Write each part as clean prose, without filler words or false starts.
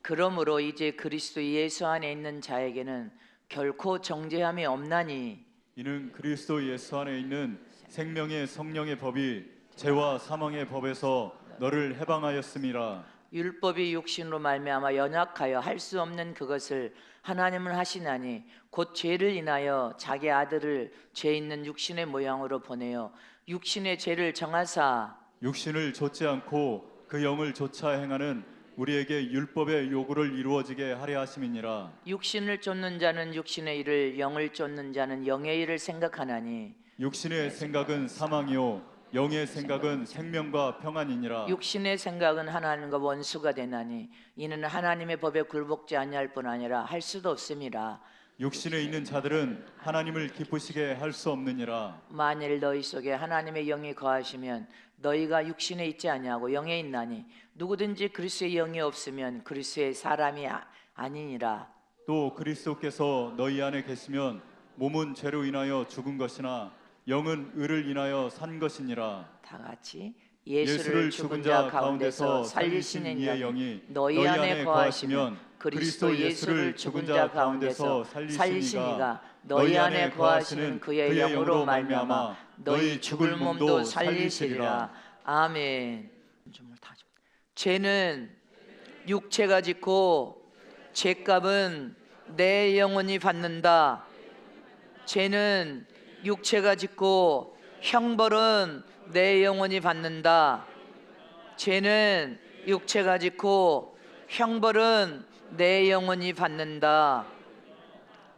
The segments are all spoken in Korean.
그러므로 이제 그리스도 예수 안에 있는 자에게는 결코 정죄함이 없나니 이는 그리스도 예수 안에 있는 생명의 성령의 법이 죄와 사망의 법에서 너를 해방하였음이라. 율법이 육신으로 말미암아 연약하여 할 수 없는 그것을 하나님은 하시나니 곧 죄를 인하여 자기 아들을 죄 있는 육신의 모양으로 보내어 육신의 죄를 정하사 육신을 좇지 않고 그 영을 좇아 행하는 우리에게 율법의 요구를 이루어지게 하려 하심이니라. 육신을 쫓는 자는 육신의 일을, 영을 쫓는 자는 영의 일을 생각하나니 육신의 생각은 사망이요 영의 생각은 생명과 평안이니라. 육신의 생각은 하나님과 원수가 되나니 이는 하나님의 법에 굴복지 아니할 뿐 아니라 할 수도 없음이라. 육신에 있는 자들은 하나님을 기쁘시게 할 수 없느니라. 만일 너희 속에 하나님의 영이 거하시면 너희가 육신에 있지 아니하고 영에 있나니 누구든지 그리스도의 영이 없으면 그리스도의 사람이 아니니라. 또 그리스도께서 너희 안에 계시면 몸은 죄로 인하여 죽은 것이나 영은 의를 인하여 산 것이니라. 다 같이 예수를 죽은 자 가운데서 살리시는 이의 영이 너희 안에 거하시면 그리스도 예수를 죽은 자 가운데서 살리시니가 너희 안에 거하시는 그의 영으로 말미암아 너희 죽을 몸도 살리시리라. 아멘. 죄는 육체가 짓고 죄값은 내 영혼이 받는다. 죄는 육체가 짓고 형벌은 내 영혼이 받는다. 죄는 육체가 짓고 형벌은 내 영혼이 받는다.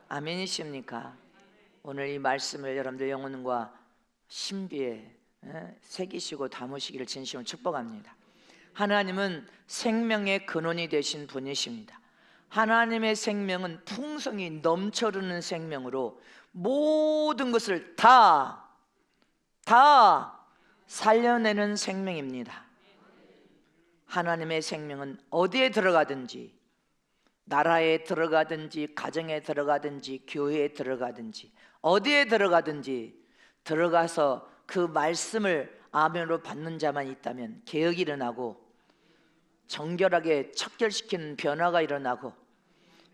아멘이십니까? 오늘 이 말씀을 여러분들 영혼과 신비에 새기시고 담으시기를 진심으로 축복합니다. 하나님은 생명의 근원이 되신 분이십니다. 하나님의 생명은 풍성이 넘쳐흐르는 생명으로 모든 것을 다 살려내는 생명입니다. 하나님의 생명은 어디에 들어가든지, 나라에 들어가든지, 가정에 들어가든지, 교회에 들어가든지, 어디에 들어가든지 들어가서 그 말씀을 아멘으로 받는 자만 있다면 개혁이 일어나고 정결하게 척결시키는 변화가 일어나고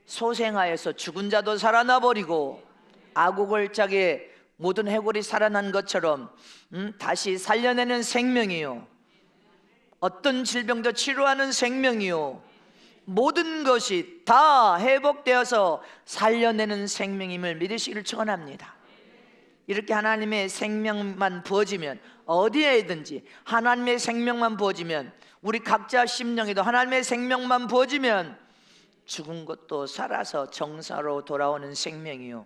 소생하여서 죽은 자도 살아나 버리고 아구골짜기에 모든 해골이 살아난 것처럼 다시 살려내는 생명이요, 어떤 질병도 치료하는 생명이요, 모든 것이 다 회복되어서 살려내는 생명임을 믿으시기를 축원합니다. 이렇게 하나님의 생명만 부어지면 어디에든지 하나님의 생명만 부어지면 우리 각자 심령에도 하나님의 생명만 부어지면 죽은 것도 살아서 정사로 돌아오는 생명이요,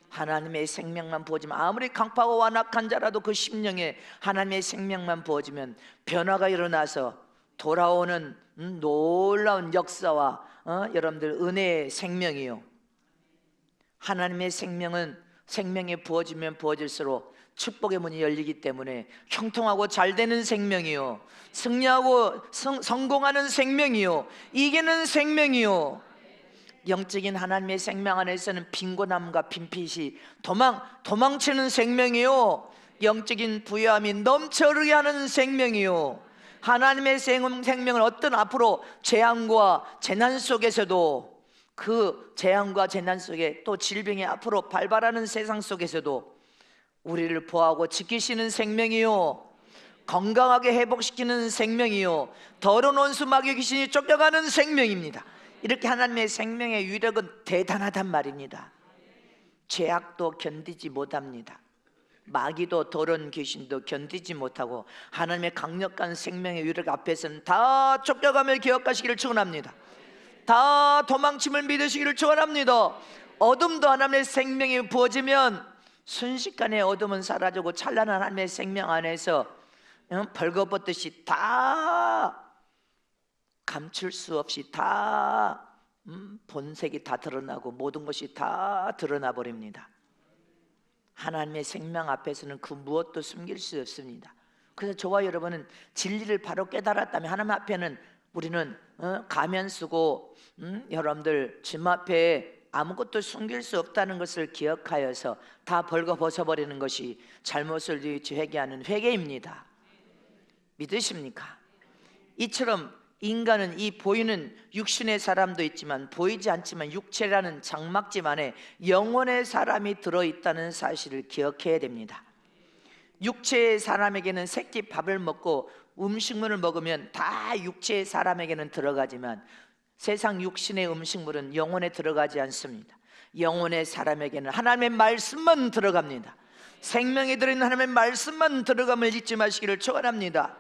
하나님의 생명만 부어지면 아무리 강파고 완악한 자라도 그 심령에 하나님의 생명만 부어지면 변화가 일어나서 돌아오는 놀라운 역사와 여러분들 은혜의 생명이요, 하나님의 생명은 생명에 부어지면 부어질수록 축복의 문이 열리기 때문에 형통하고 잘 되는 생명이요, 승리하고 성공하는 생명이요, 이기는 생명이요, 영적인 하나님의 생명 안에서는 빈곤함과 빈핏이 도망치는 생명이요, 영적인 부유함이 넘쳐흐르게 하는 생명이요, 하나님의 생명은 어떤 앞으로 재앙과 재난 속에서도, 그 재앙과 재난 속에 또 질병이 앞으로 발발하는 세상 속에서도 우리를 보호하고 지키시는 생명이요, 건강하게 회복시키는 생명이요, 더러운 원수 마귀 귀신이 쫓겨가는 생명입니다. 이렇게 하나님의 생명의 위력은 대단하단 말입니다. 죄악도 견디지 못합니다. 마귀도 더러운 귀신도 견디지 못하고 하나님의 강력한 생명의 위력 앞에서는 다 쫓겨가며 기억하시기를 축원합니다. 다 도망침을 믿으시기를 축원합니다. 어둠도 하나님의 생명이 부어지면 순식간에 어둠은 사라지고 찬란한 하나님의 생명 안에서 벌거벗듯이 다 감출 수 없이 다 본색이 다 드러나고 모든 것이 다 드러나 버립니다. 하나님의 생명 앞에서는 그 무엇도 숨길 수 없습니다. 그래서 저와 여러분은 진리를 바로 깨달았다면 하나님 앞에는 우리는 가면 쓰고 여러분들 짐 앞에 아무것도 숨길 수 없다는 것을 기억하여서 다 벌거벗어버리는 것이 잘못을 뉘우치 회개하는 회개입니다. 믿으십니까? 이처럼 인간은 이 보이는 육신의 사람도 있지만 보이지 않지만 육체라는 장막집 안에 영혼의 사람이 들어있다는 사실을 기억해야 됩니다. 육체의 사람에게는 새끼 밥을 먹고 음식물을 먹으면 다 육체의 사람에게는 들어가지만 세상 육신의 음식물은 영혼에 들어가지 않습니다. 영혼의 사람에게는 하나님의 말씀만 들어갑니다. 생명이 들어있는 하나님의 말씀만 들어감을 잊지 마시기를 축원합니다.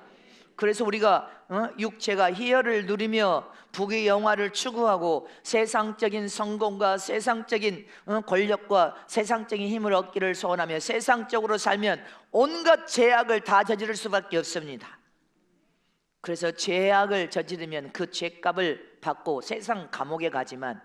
그래서 우리가 육체가 희열을 누리며 부귀 영화를 추구하고 세상적인 성공과 세상적인 권력과 세상적인 힘을 얻기를 소원하며 세상적으로 살면 온갖 죄악을 다 저지를 수밖에 없습니다. 그래서 죄악을 저지르면 그 죄값을 받고 세상 감옥에 가지만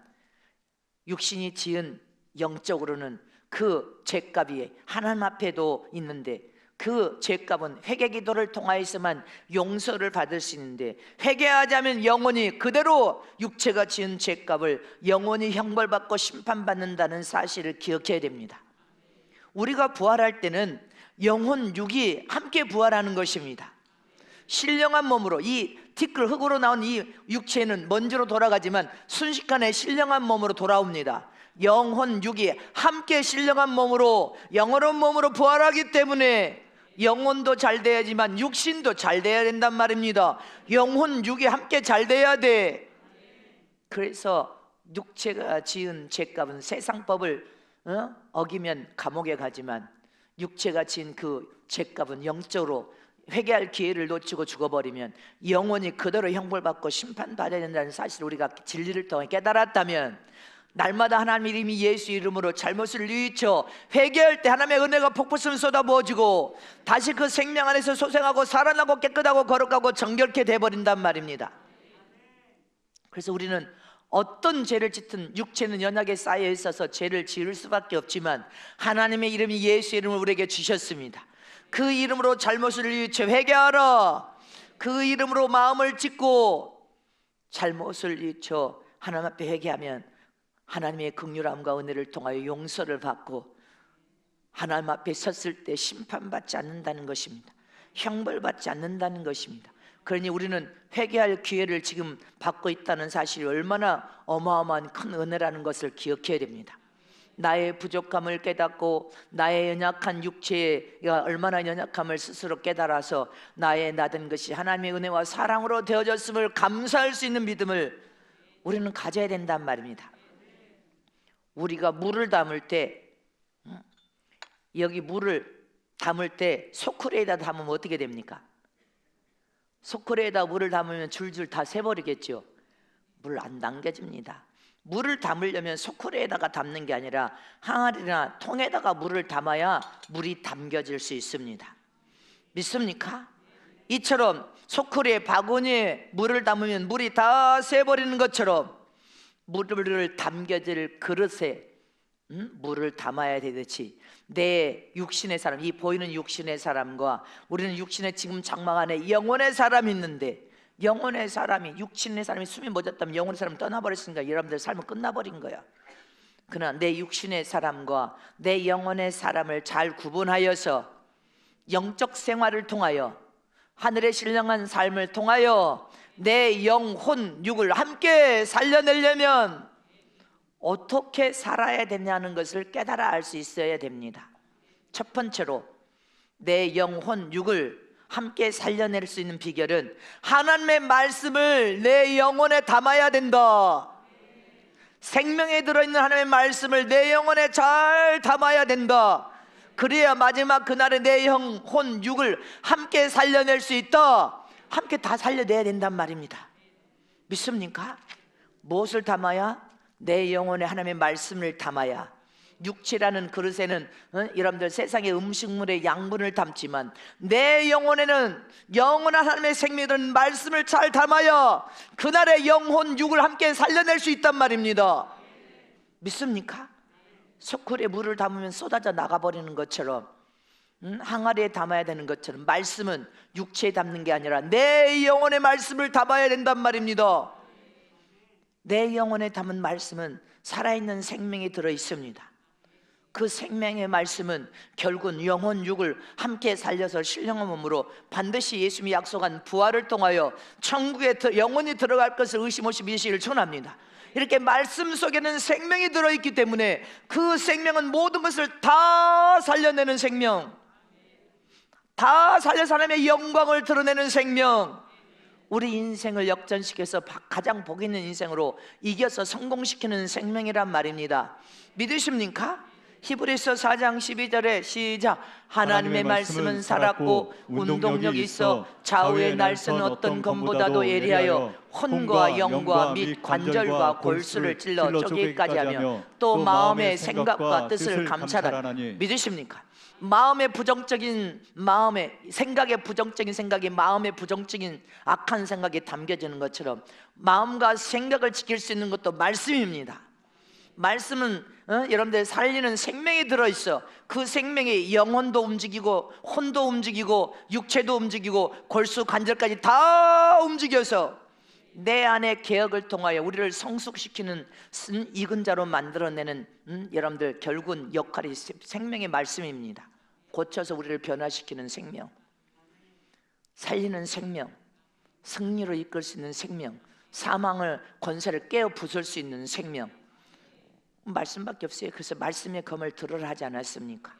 육신이 지은 영적으로는 그 죄값이 하나님 앞에도 있는데 그 죄값은 회개 기도를 통하여서만 용서를 받을 수 있는데 회개하지 않으면 영원히 그대로 육체가 지은 죄값을 영원히 형벌받고 심판받는다는 사실을 기억해야 됩니다. 우리가 부활할 때는 영혼 육이 함께 부활하는 것입니다. 신령한 몸으로 이 티끌 흙으로 나온 이 육체는 먼지로 돌아가지만 순식간에 신령한 몸으로 돌아옵니다. 영혼 육이 함께 신령한 몸으로 영원한 몸으로 부활하기 때문에 영혼도 잘 돼야지만 육신도 잘 돼야 된단 말입니다. 영혼 육이 함께 잘 돼야 돼. 그래서 육체가 지은 죄값은 세상법을 어기면 감옥에 가지만 육체가 지은 그 죄값은 영적으로 회개할 기회를 놓치고 죽어버리면 영원히 그대로 형벌받고 심판받아야 된다는 사실을 우리가 진리를 통해 깨달았다면 날마다 하나님의 이름이 예수 이름으로 잘못을 뉘우쳐 회개할 때 하나님의 은혜가 폭포처럼 쏟아부어지고 다시 그 생명 안에서 소생하고 살아나고 깨끗하고 거룩하고 정결케 돼버린단 말입니다. 그래서 우리는 어떤 죄를 짓든 육체는 연약에 쌓여 있어서 죄를 지을 수밖에 없지만 하나님의 이름이 예수 이름을 우리에게 주셨습니다. 그 이름으로 잘못을 뉘우쳐 회개하라. 그 이름으로 마음을 짓고 잘못을 뉘우쳐 하나님 앞에 회개하면 하나님의 긍휼함과 은혜를 통하여 용서를 받고 하나님 앞에 섰을 때 심판받지 않는다는 것입니다. 형벌받지 않는다는 것입니다. 그러니 우리는 회개할 기회를 지금 받고 있다는 사실이 얼마나 어마어마한 큰 은혜라는 것을 기억해야 됩니다. 나의 부족함을 깨닫고 나의 연약한 육체가 얼마나 연약함을 스스로 깨달아서 나의 나된 것이 하나님의 은혜와 사랑으로 되어졌음을 감사할 수 있는 믿음을 우리는 가져야 된단 말입니다. 우리가 물을 담을 때 여기 물을 담을 때 소쿠리에다 담으면 어떻게 됩니까? 소쿠리에다 물을 담으면 줄줄 다 새버리겠죠. 물 안 담겨집니다. 물을 담으려면 소쿠리에다가 담는 게 아니라 항아리나 통에다가 물을 담아야 물이 담겨질 수 있습니다. 믿습니까? 이처럼 소쿠리에 바구니에 물을 담으면 물이 다 새버리는 것처럼 물을 담겨질 그릇에 물을 담아야 되듯이 내 육신의 사람, 이 보이는 육신의 사람과 우리는 육신의 지금 장막 안에 영혼의 사람이 있는데 영혼의 사람이 육신의 사람이 숨이 멎었다면 영혼의 사람은 떠나버렸으니까 여러분들 삶은 끝나버린 거야. 그러나 내 육신의 사람과 내 영혼의 사람을 잘 구분하여서 영적 생활을 통하여 하늘의 신령한 삶을 통하여 내 영혼 육을 함께 살려내려면 어떻게 살아야 되냐는 것을 깨달아 알 수 있어야 됩니다. 첫 번째로 내 영혼 육을 함께 살려낼 수 있는 비결은 하나님의 말씀을 내 영혼에 담아야 된다. 생명에 들어있는 하나님의 말씀을 내 영혼에 잘 담아야 된다. 그래야 마지막 그날에 내 영혼 육을 함께 살려낼 수 있다. 함께 다 살려내야 된단 말입니다. 믿습니까? 무엇을 담아야? 내 영혼에 하나님의 말씀을 담아야. 육체라는 그릇에는 여러분들 세상의 음식물의 양분을 담지만 내 영혼에는 영원한 하나님의 생명이 들은 말씀을 잘 담아야 그날의 영혼 육을 함께 살려낼 수 있단 말입니다. 믿습니까? 소쿠리에 물을 담으면 쏟아져 나가버리는 것처럼 항아리에 담아야 되는 것처럼 말씀은 육체에 담는 게 아니라 내 영혼의 말씀을 담아야 된단 말입니다. 내 영혼에 담은 말씀은 살아있는 생명이 들어있습니다. 그 생명의 말씀은 결국은 영혼 육을 함께 살려서 신령한 몸으로 반드시 예수님이 약속한 부활을 통하여 천국에 영혼이 들어갈 것을 의심 없이 믿으시기를 전합니다. 이렇게 말씀 속에는 생명이 들어있기 때문에 그 생명은 모든 것을 다 살려내는 생명, 다 살려서 하나님의 영광을 드러내는 생명, 우리 인생을 역전시켜서 가장 복 있는 인생으로 이겨서 성공시키는 생명이란 말입니다. 믿으십니까? 히브리서 4장 12절에 시작. 하나님의 말씀은 살았고 운동력이 있어 좌우의 날선 어떤 검보다도 예리하여 혼과 영과 및 관절과 골수를 찔러 쪼개기까지 하며 또 마음의 생각과 뜻을 감찰하니. 믿으십니까? 마음의 부정적인 생각의 부정적인 생각이 마음의 부정적인 악한 생각이 담겨지는 것처럼 마음과 생각을 지킬 수 있는 것도 말씀입니다. 말씀은 여러분들 살리는 생명이 들어있어. 그 생명이 영혼도 움직이고 혼도 움직이고 육체도 움직이고 골수 관절까지 다 움직여서 내 안의 개혁을 통하여 우리를 성숙시키는 익은 자로 만들어내는 여러분들 결국은 역할이 생명의 말씀입니다. 고쳐서 우리를 변화시키는 생명, 살리는 생명, 승리로 이끌 수 있는 생명, 사망을 권세를 깨어 부술 수 있는 생명, 말씀밖에 없어요. 그래서 말씀의 검을 들으라 하지 않았습니까?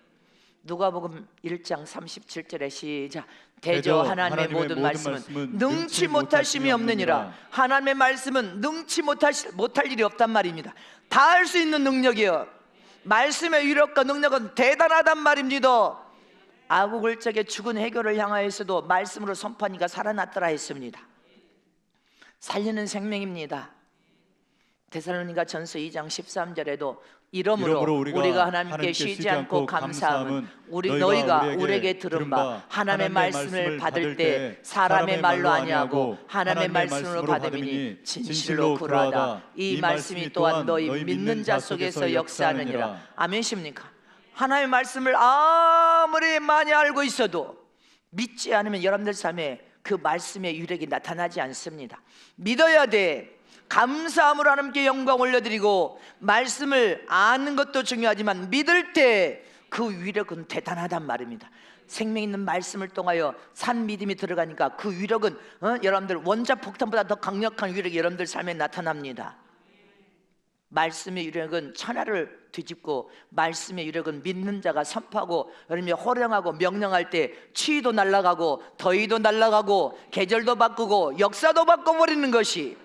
누가복음 1장 37절에 시작. 대저 하나님의 모든 말씀은 능치 못하심이 없느니라. 하나님의 말씀은 능치 못할 일이 없단 말입니다. 다 할 수 있는 능력이요, 말씀의 위력과 능력은 대단하단 말입니다. 아구글적의 죽은 해교를 향하여서도 말씀으로 선포하니까 살아났더라 했습니다. 살리는 생명입니다. 데살로니가 전서 2장 13절에도 이러므로 우리가 하나님께 쉬지 않고 감사함은 너희가 우리에게 들은 바 하나님의 말씀을 받을 때 사람의 말로 아니하고 하나님의 말씀으로 받음이니 진실로 그러하다. 이 말씀이 또한 너희 믿는 자 속에서 역사하느니라. 아멘십니까? 하나님의 말씀을 아무리 많이 알고 있어도 믿지 않으면 여러분들 삶에 그 말씀의 유력이 나타나지 않습니다. 믿어야 돼. 감사함으로 하나님께 영광 올려드리고 말씀을 아는 것도 중요하지만 믿을 때 그 위력은 대단하단 말입니다. 생명 있는 말씀을 통하여 산 믿음이 들어가니까 그 위력은 여러분들 원자 폭탄보다 더 강력한 위력이 여러분들 삶에 나타납니다. 말씀의 유력은 천하를 뒤집고 말씀의 유력은 믿는 자가 선포하고 여러분이 호령하고 명령할 때 추위도 날아가고 더위도 날아가고 계절도 바꾸고 역사도 바꿔버리는 것이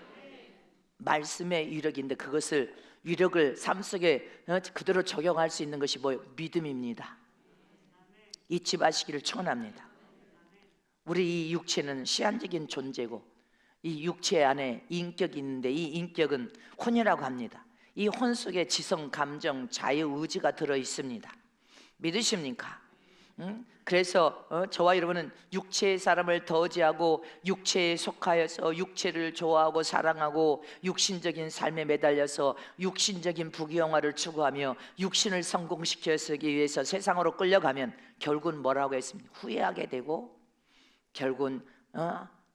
말씀의 위력인데, 그것을 위력을 삶 속에 그대로 적용할 수 있는 것이 뭐예요? 믿음입니다. 잊지 마시기를 축원합니다. 우리 이 육체는 시한적인 존재고 이 육체 안에 인격이 있는데 이 인격은 혼이라고 합니다. 이 혼 속에 지성, 감정, 자유, 의지가 들어 있습니다. 믿으십니까? 그래서 저와 여러분은 육체의 사람을 더지하고 육체에 속하여서 육체를 좋아하고 사랑하고 육신적인 삶에 매달려서 육신적인 부귀영화를 추구하며 육신을 성공시키기 위해서 세상으로 끌려가면 결국은 뭐라고 했습니까? 후회하게 되고 결국은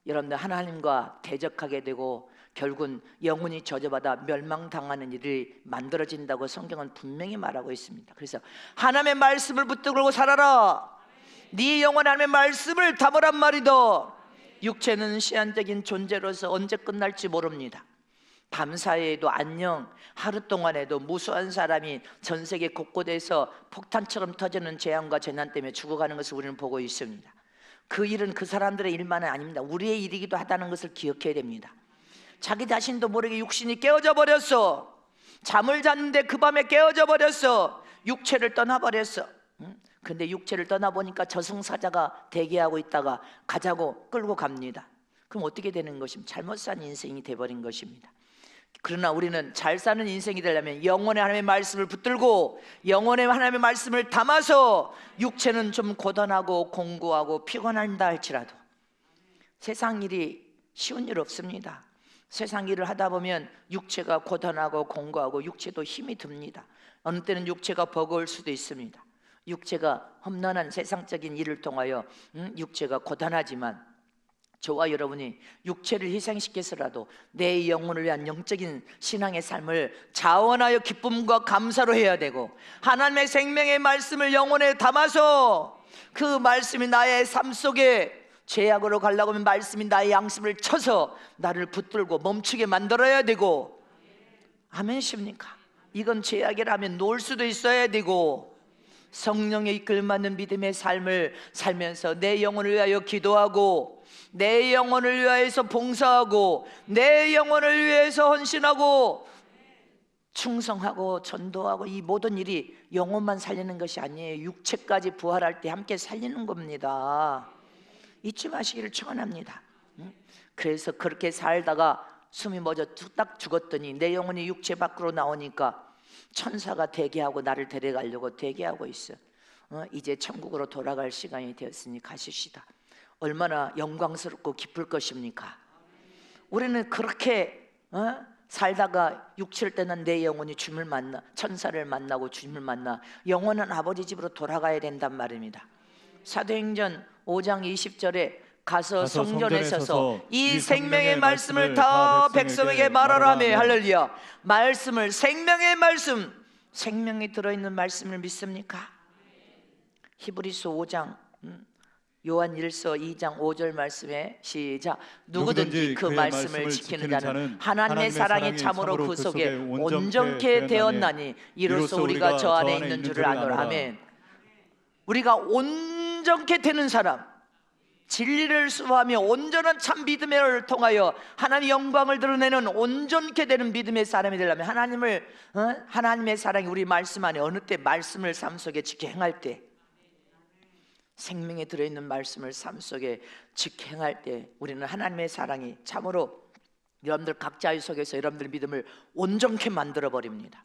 여러분들 하나님과 대적하게 되고 결국은 영혼이 저주받아 멸망당하는 일이 만들어진다고 성경은 분명히 말하고 있습니다. 그래서 하나님의 말씀을 붙들고 살아라. 네 영혼 하나님의 말씀을 담으란 말이다. 육체는 시한적인 존재로서 언제 끝날지 모릅니다. 밤사이에도 안녕, 하루 동안에도 무수한 사람이 전 세계 곳곳에서 폭탄처럼 터지는 재앙과 재난 때문에 죽어가는 것을 우리는 보고 있습니다. 그 일은 그 사람들의 일만은 아닙니다. 우리의 일이기도 하다는 것을 기억해야 됩니다. 자기 자신도 모르게 육신이 깨어져 버렸어. 잠을 잤는데 그 밤에 깨어져 버렸어. 육체를 떠나버렸어. 근데 육체를 떠나보니까 저승사자가 대기하고 있다가 가자고 끌고 갑니다. 그럼 어떻게 되는 것입니까? 잘못 산 인생이 돼버린 것입니다. 그러나 우리는 잘 사는 인생이 되려면 영혼의 하나님의 말씀을 붙들고 영혼의 하나님의 말씀을 담아서 육체는 좀 고단하고 공고하고 피곤한다 할지라도 세상 일이 쉬운 일 없습니다. 세상 일을 하다 보면 육체가 고단하고 공고하고 육체도 힘이 듭니다. 어느 때는 육체가 버거울 수도 있습니다. 육체가 험난한 세상적인 일을 통하여 육체가 고단하지만 저와 여러분이 육체를 희생시켜서라도 내 영혼을 위한 영적인 신앙의 삶을 자원하여 기쁨과 감사로 해야 되고, 하나님의 생명의 말씀을 영혼에 담아서 그 말씀이 나의 삶 속에 죄악으로 가려고 하면 말씀이 나의 양심을 쳐서 나를 붙들고 멈추게 만들어야 되고, 아멘십니까? 이건 죄악이라면 놓을 수도 있어야 되고, 성령의 이끌맞는 믿음의 삶을 살면서 내 영혼을 위하여 기도하고, 내 영혼을 위하여서 봉사하고, 내 영혼을 위해서 헌신하고, 충성하고 전도하고, 이 모든 일이 영혼만 살리는 것이 아니에요. 육체까지 부활할 때 함께 살리는 겁니다. 잊지 마시기를 축원합니다. 그래서 그렇게 살다가 숨이 멎어 뚝딱 죽었더니 내 영혼이 육체 밖으로 나오니까 천사가 대기하고 나를 데려가려고 대기하고 있어. 이제 천국으로 돌아갈 시간이 되었으니 가십시다. 얼마나 영광스럽고 기쁠 것입니까? 우리는 그렇게 살다가 육체를 떠난 내 영혼이 주님을 만나, 천사를 만나고 주님을 만나 영원한 아버지 집으로 돌아가야 된단 말입니다. 사도행전 5장 20절에 가서 성전에 서서 이 생명의 말씀을 다 백성에게 말하라며. 할렐루야. 말씀을, 생명의 말씀, 생명이 들어있는 말씀을 믿습니까? 히브리서 5장, 요한 1서 2장 5절 말씀에 시작. 누구든지 그 말씀을 지키는 자는 하나님의 사랑이 참으로 그 속에 온전케 되었나니 이로써 우리가 저 안에 있는 줄을 아노라. 아멘. 우리가 온전케 되는 사람, 진리를 수호하며 온전한 참 믿음을 통하여 하나님의 영광을 드러내는 온전케 되는 믿음의 사람이 되려면 하나님의 사랑이 우리 말씀 안에, 어느 때 말씀을 삶 속에 지켜 행할 때, 생명에 들어있는 말씀을 삶 속에 지켜 행할 때 우리는 하나님의 사랑이 참으로 여러분들 각자의 속에서 여러분들의 믿음을 온전케 만들어 버립니다.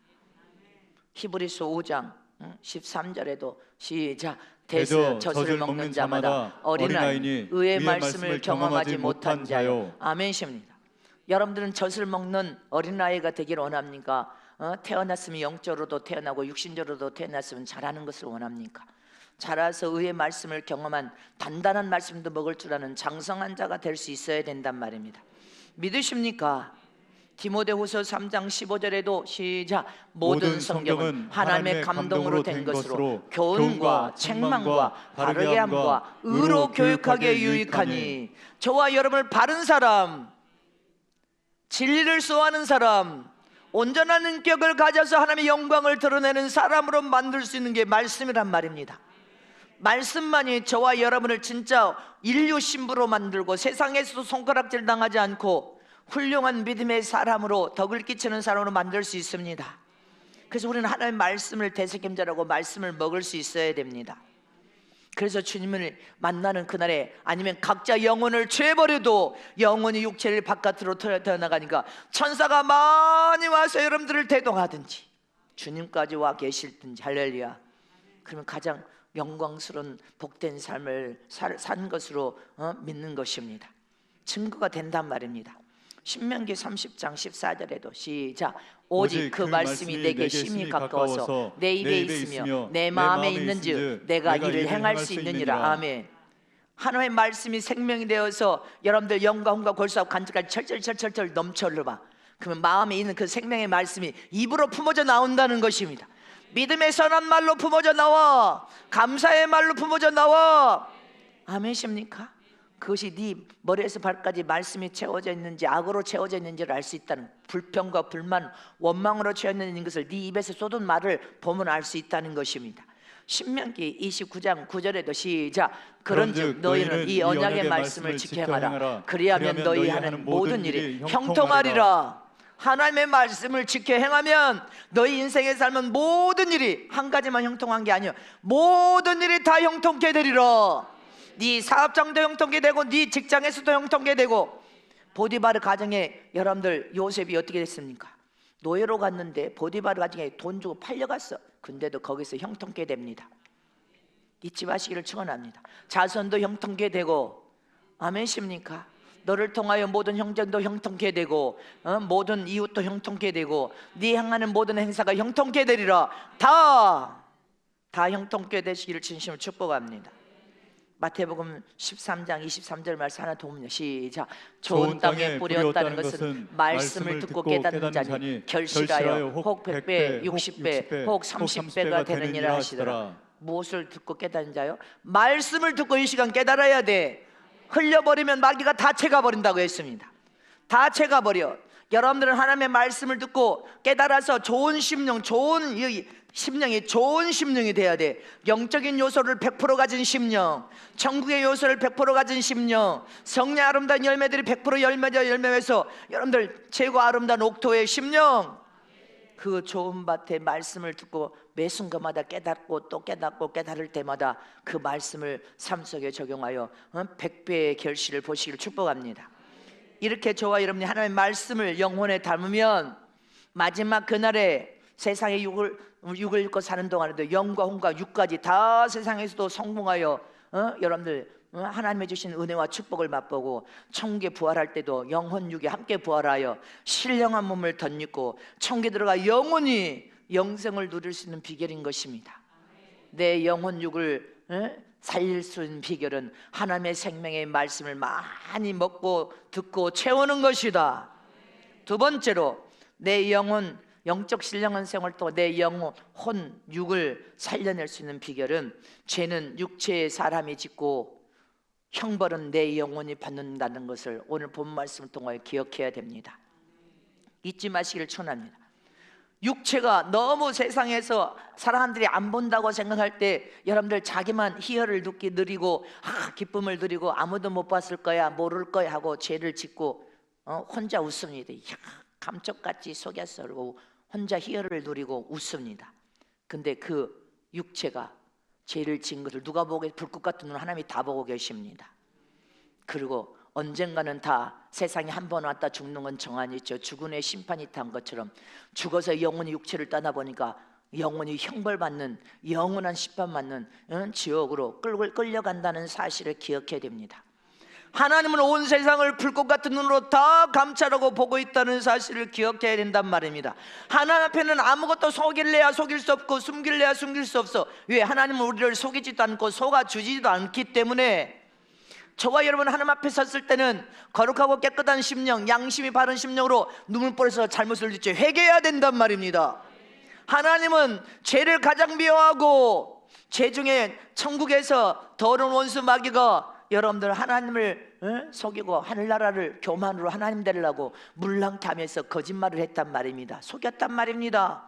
히브리서 5장 13절에도 시작. 대저 젖을 먹는 자마다 어린아이니 의의 말씀을 경험하지 못한 자요. 아멘입니다. 여러분들은 젖을 먹는 어린아이가 되기를 원합니까? 태어났으면 영적으로도 태어나고 육신적으로도 태어났으면 잘하는 것을 원합니까? 자라서 의의 말씀을 경험한 단단한 말씀도 먹을 줄 아는 장성한 자가 될 수 있어야 된단 말입니다. 믿으십니까? 디모데후서 3장 15절에도 시작. 모든 성경은 하나님의 감동으로 된 것으로 교훈과 책망과 바르게 함과 의로 교육하기에 유익하니. 저와 여러분을 바른 사람, 진리를 수호하는 사람, 온전한 인격을 가져서 하나님의 영광을 드러내는 사람으로 만들 수 있는 게 말씀이란 말입니다. 말씀만이 저와 여러분을 진짜 인류 신부로 만들고 세상에서도 손가락질 당하지 않고 훌륭한 믿음의 사람으로, 덕을 끼치는 사람으로 만들 수 있습니다. 그래서 우리는 하나님의 말씀을 되새김질하고 말씀을 먹을 수 있어야 됩니다. 그래서 주님을 만나는 그날에, 아니면 각자 영혼을 죄버려도 영혼이 육체를 바깥으로 태어나가니까 천사가 많이 와서 여러분들을 대동하든지 주님까지 와 계실든지, 할렐루야. 그러면 가장 영광스러운 복된 삶을 산 것으로 믿는 것입니다. 증거가 된단 말입니다. 신명기 30장 14절에도 시작. 오직 그 말씀이 내게 심히 가까워서 내 입에 있으며 내 마음에 있는즉 내가 이를 행할 수 있느니라. 아멘. 하나님의 말씀이 생명이 되어서 여러분들 영광과 골수하고 간절까지 철철철철 넘쳐 흘러봐. 그러면 마음에 있는 그 생명의 말씀이 입으로 품어져 나온다는 것입니다. 믿음의 선한 말로 품어져 나와, 감사의 말로 품어져 나와. 아멘입니까? 그것이 네 머리에서 발까지 말씀이 채워져 있는지 악으로 채워져 있는지를 알 수 있다는, 불평과 불만, 원망으로 채워져 있는 것을 네 입에서 쏟은 말을 보면 알 수 있다는 것입니다. 신명기 29장 9절에도 시작. 그런즉 너희는 이 언약의 말씀을 지켜 행하라. 그리하면 너희 하는 모든 일이 형통하리라. 하나님의 말씀을 지켜 행하면 너희 인생의 삶은 모든 일이, 한 가지만 형통한 게 아니요, 모든 일이 다 형통케 되리라. 네 사업장도 형통케 되고 네 직장에서도 형통케 되고. 보디바르 가정에 여러분들 요셉이 어떻게 됐습니까? 노예로 갔는데 보디바르 가정에 돈 주고 팔려갔어. 근데도 거기서 형통케 됩니다. 잊지 마시기를 축원합니다. 자손도 형통케 되고. 아멘십니까? 너를 통하여 모든 형제도 형통케 되고 모든 이웃도 형통케 되고 네 향하는 모든 행사가 형통케 되리라. 다 형통케 되시기를 진심으로 축복합니다. 마태복음 13장 23절 말씀 하나 도움요. 시작. 좋은 땅에 뿌렸다는 것은 말씀을 듣고 깨닫는 자니 결실하여 혹 100배, 60배, 혹 30배가 되느니라 하시더라. 무엇을 듣고 깨닫는 자요? 말씀을 듣고 이 시간 깨달아야 돼. 흘려버리면 마귀가 다 채가버린다고 했습니다. 다 채가버려. 여러분들은 하나님의 말씀을 듣고 깨달아서 좋은 심령, 심령이 좋은 심령이 돼야 돼. 영적인 요소를 100% 가진 심령, 천국의 요소를 100% 가진 심령, 성령 아름다운 열매들이 100% 열매에서 여러분들 최고 아름다운 옥토의 심령, 그 좋은 밭의 말씀을 듣고 매 순간마다 깨닫고 또 깨닫고 깨달을 때마다 그 말씀을 삶 속에 적용하여 100배의 결실을 보시기를 축복합니다. 이렇게 저와 여러분이 하나님의 말씀을 영혼에 담으면 마지막 그날에 세상의 육을 입고 사는 동안에도 영과 혼과 육까지 다 세상에서도 성공하여 여러분들 하나님의 주신 은혜와 축복을 맛보고 천국에 부활할 때도 영혼 육이 함께 부활하여 신령한 몸을 덧입고 천국에 들어가 영원히 영생을 누릴 수 있는 비결인 것입니다. 내 영혼 육을 살릴 수 있는 비결은 하나님의 생명의 말씀을 많이 먹고 듣고 채우는 것이다. 두 번째로 내 영혼 영적 신령한 생활 동안 내 영혼, 혼, 육을 살려낼 수 있는 비결은 죄는 육체의 사람이 짓고 형벌은 내 영혼이 받는다는 것을 오늘 본 말씀을 통하여 기억해야 됩니다. 잊지 마시기를 축원합니다. 육체가 너무 세상에서 사람들이 안 본다고 생각할 때 여러분들 자기만 희열을 누리고 기쁨을 누리고 아무도 못 봤을 거야 모를 거야 하고 죄를 짓고 혼자 웃습니다. 감쪽같이 속였어 그러고 혼자 희열을 누리고 웃습니다. 근데 그 육체가 죄를 지은 것을 누가 보고 불꽃 같은 눈 하나님이 다 보고 계십니다. 그리고 언젠가는 다 세상에 한 번 왔다 죽는 건 정한이 있죠. 죽은 후에 심판이 있다는 것처럼 죽어서 영혼이 육체를 떠나보니까 영혼이 형벌받는 영원한 심판받는 지옥으로 끌려간다는 사실을 기억해야 됩니다. 하나님은 온 세상을 불꽃 같은 눈으로 다 감찰하고 보고 있다는 사실을 기억해야 된단 말입니다. 하나님 앞에는 아무것도 속일래야 속일 수 없고 숨길래야 숨길 수 없어. 왜? 하나님은 우리를 속이지도 않고 속아주지도 않기 때문에 저와 여러분 하나님 앞에 섰을 때는 거룩하고 깨끗한 심령, 양심이 바른 심령으로 눈물보에서 잘못을 짓지 회개해야 된단 말입니다. 하나님은 죄를 가장 미워하고 죄 중에 천국에서 더러운 원수 마귀가 여러분들 하나님을 속이고 하늘나라를 교만으로 하나님 되려고 물랑케 하면서 거짓말을 했단 말입니다. 속였단 말입니다.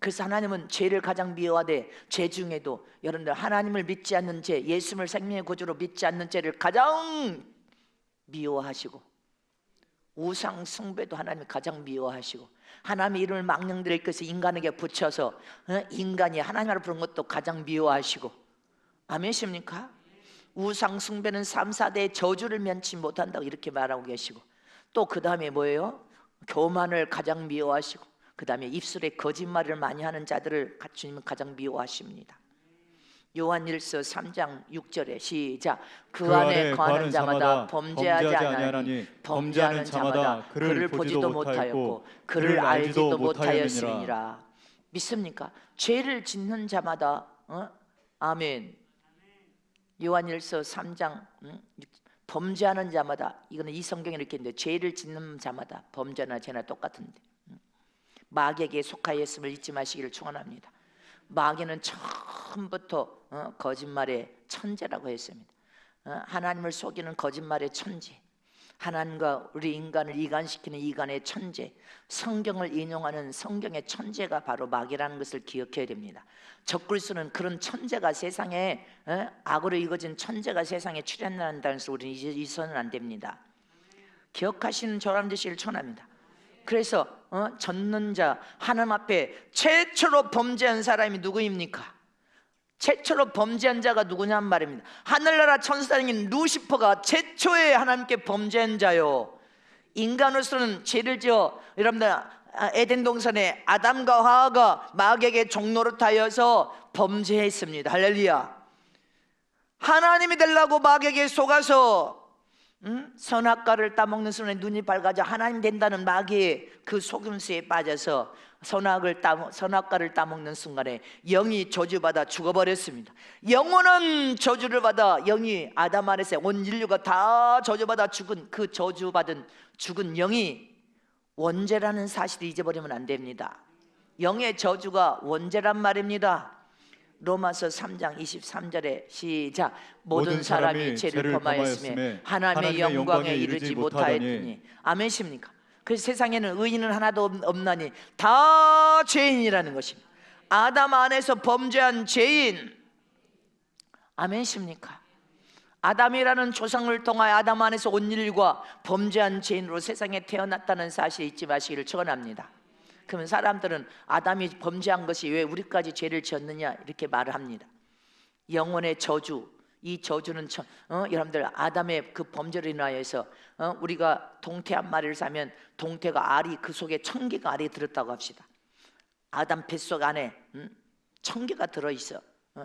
그래서 하나님은 죄를 가장 미워하되 죄 중에도 여러분들 하나님을 믿지 않는 죄, 예수님을 생명의 구주로 믿지 않는 죄를 가장 미워하시고 우상 숭배도 하나님이 가장 미워하시고 하나님의 이름을 망령들에 이끌어서 인간에게 붙여서 인간이 하나님을 부른 것도 가장 미워하시고 아멘이십니까? 우상 숭배는 3, 4대의 저주를 면치 못한다고 이렇게 말하고 계시고 또 그 다음에 뭐예요? 교만을 가장 미워하시고 그 다음에 입술에 거짓말을 많이 하는 자들을 주님은 가장 미워하십니다. 요한일서 3장 6절에 시작. 그 안에 거하는 자마다 범죄하지 아니하니 범죄하는 자마다 그를 보지도 못하였고 그를 알지도 못하였으니라. 믿습니까? 죄를 짓는 자마다 아멘. 요한일서 3장 범죄하는 자마다, 이거는 이 성경에 이렇게 있는데 죄를 짓는 자마다 범죄나 죄나 똑같은데 마귀에게 속하였음을 잊지 마시기를 축원합니다. 마귀는 처음부터 거짓말의 천재라고 했습니다. 하나님을 속이는 거짓말의 천재, 하나님과 우리 인간을 이간시키는 이간의 천재, 성경을 인용하는 성경의 천재가 바로 마귀라는 것을 기억해야 됩니다. 적그리스도는 그런 천재가 세상에 악으로 이거진 천재가 세상에 출현한다는 것을 우리는 잊어서는 안 됩니다. 기억하시는 저라는 되시기를 축원합니다. 그래서 젖는 자, 하나님 앞에 최초로 범죄한 사람이 누구입니까? 최초로 범죄한 자가 누구냔 말입니다. 하늘나라 천사장인 루시퍼가 최초에 하나님께 범죄한 자요. 인간으로서는 죄를 지어 여러분들 에덴 동산에 아담과 하와가 마귀에게 종노릇하여서 범죄했습니다. 할렐루야. 하나님이 되려고 마귀에게 속아서 선악과를 따먹는 순간에 눈이 밝아져 하나님 된다는 마귀의 그 속임수에 빠져서 선악과를 따먹는 순간에 영이 저주받아 죽어버렸습니다. 영혼은 저주를 받아 영이 아담 안에서 온 인류가 다 저주받아 죽은 그 저주받은 죽은 영이 원죄라는 사실을 잊어버리면 안 됩니다. 영의 저주가 원죄란 말입니다. 로마서 3장 23절에 시작. 모든 사람이 죄를 범하였음에 하나님의 영광에 이르지 못하였더니. 아멘십니까? 그래서 세상에는 의인은 하나도 없나니 다 죄인이라는 것입니다. 아담 안에서 범죄한 죄인. 아멘십니까? 아담이라는 조상을 통하여 아담 안에서 온 인류가 범죄한 죄인으로 세상에 태어났다는 사실을 잊지 마시기를 축원합니다. 그러면 사람들은 아담이 범죄한 것이 왜 우리까지 죄를 지었느냐 이렇게 말을 합니다. 영혼의 저주, 이 저주는 여러분들 아담의 그 범죄로 인하여서 우리가 동태 한 마리를 사면 동태가 알이 그 속에 1000개가 알이 들었다고 합시다. 아담 뱃속 안에 1000개가 들어있어.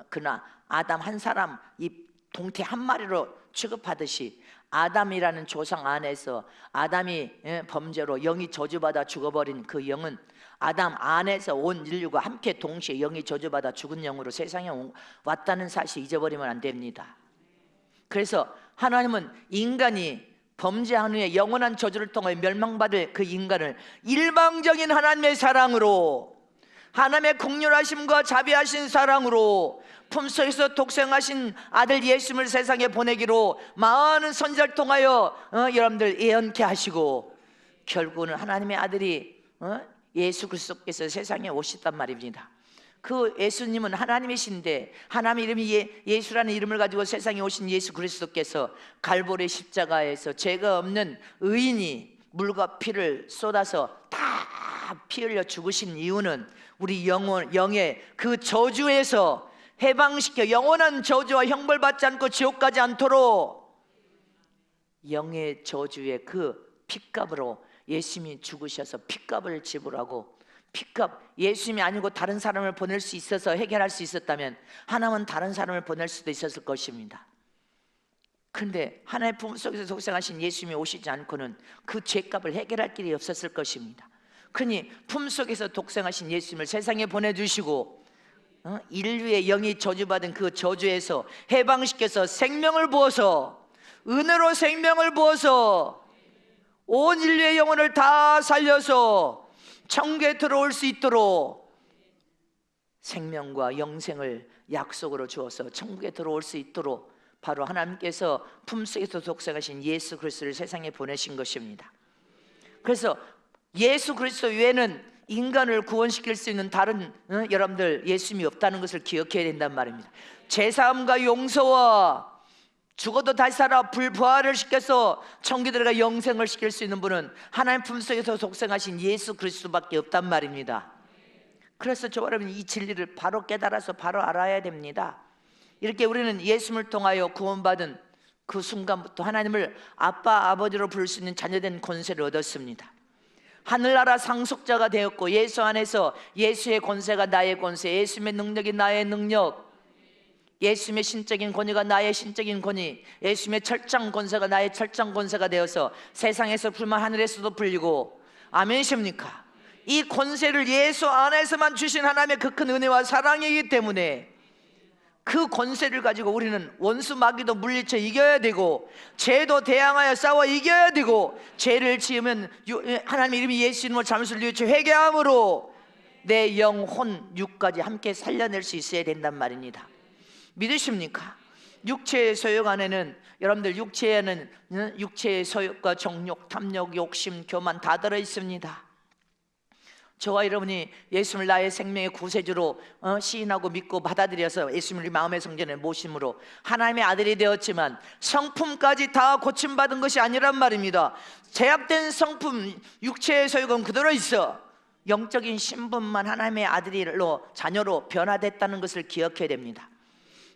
그러나 아담 한 사람 이 동태 한 마리로 취급하듯이 아담이라는 조상 안에서 아담이 범죄로 영이 저주받아 죽어버린 그 영은 아담 안에서 온 인류가 함께 동시에 영이 저주받아 죽은 영으로 세상에 왔다는 사실 잊어버리면 안 됩니다. 그래서 하나님은 인간이 범죄한 후에 영원한 저주를 통해 멸망받을 그 인간을 일방적인 하나님의 사랑으로, 하나님의 긍휼하심과 자비하신 사랑으로 품속에서 독생하신 아들 예수님을 세상에 보내기로 많은 선지자를 통하여 여러분들 예언케 하시고 결국은 하나님의 아들이 예수 그리스도께서 세상에 오셨단 말입니다. 그 예수님은 하나님이신데 하나님 이름이 예수라는 이름을 가지고 세상에 오신 예수 그리스도께서 갈보리 십자가에서 죄가 없는 의인이 물과 피를 쏟아서 다 피 흘려 죽으신 이유는 우리 영의 그 저주에서 해방시켜 영원한 저주와 형벌받지 않고 지옥 가지 않도록 영의 저주의 그 핏값으로 예수님이 죽으셔서 핏값을 지불하고, 핏값, 예수님이 아니고 다른 사람을 보낼 수 있어서 해결할 수 있었다면 하나님은 다른 사람을 보낼 수도 있었을 것입니다. 그런데 하나님의 품속에서 독생하신 예수님이 오시지 않고는 그 죄값을 해결할 길이 없었을 것입니다. 그러니 품속에서 독생하신 예수님을 세상에 보내주시고 인류의 영이 저주받은 그 저주에서 해방시켜서 생명을 부어서, 은혜로 생명을 부어서 온 인류의 영혼을 다 살려서 천국에 들어올 수 있도록 생명과 영생을 약속으로 주어서 천국에 들어올 수 있도록 바로 하나님께서 품속에서 독생하신 예수 그리스도를 세상에 보내신 것입니다. 그래서 예수 그리스도 외에는 인간을 구원시킬 수 있는 다른 여러분들 예수님이 없다는 것을 기억해야 된단 말입니다. 제사함과 용서와 죽어도 다시 살아 불부활을 시켜서 천국에 들어가 영생을 시킬 수 있는 분은 하나님 품속에서 독생하신 예수 그리스도밖에 없단 말입니다. 그래서 저와 여러분 이 진리를 바로 깨달아서 바로 알아야 됩니다. 이렇게 우리는 예수님을 통하여 구원받은 그 순간부터 하나님을 아빠 아버지로 부를 수 있는 자녀된 권세를 얻었습니다. 하늘나라 상속자가 되었고 예수 안에서 예수의 권세가 나의 권세, 예수님의 능력이 나의 능력, 예수님의 신적인 권위가 나의 신적인 권위, 예수님의 철장 권세가 나의 철장 권세가 되어서 세상에서 불만 하늘에서도 불리고, 아멘이십니까? 이 권세를 예수 안에서만 주신 하나님의 그 큰 은혜와 사랑이기 때문에 그 권세를 가지고 우리는 원수 마귀도 물리쳐 이겨야 되고 죄도 대항하여 싸워 이겨야 되고, 죄를 지으면 하나님의 이름이 예수 이름으로 잘못을 뉘우쳐 회개함으로 내 영혼 육까지 함께 살려낼 수 있어야 된단 말입니다. 믿으십니까? 육체의 소욕 안에는 여러분들 육체에는 육체의 소욕과 정욕, 탐욕, 욕심, 교만 다 들어 있습니다. 저와 여러분이 예수님을 나의 생명의 구세주로 시인하고 믿고 받아들여서 예수님을 마음의 성전에 모심으로 하나님의 아들이 되었지만 성품까지 다 고침받은 것이 아니란 말입니다. 제약된 성품, 육체의 소욕은 그대로 있어. 영적인 신분만 하나님의 아들로 자녀로 변화됐다는 것을 기억해야 됩니다.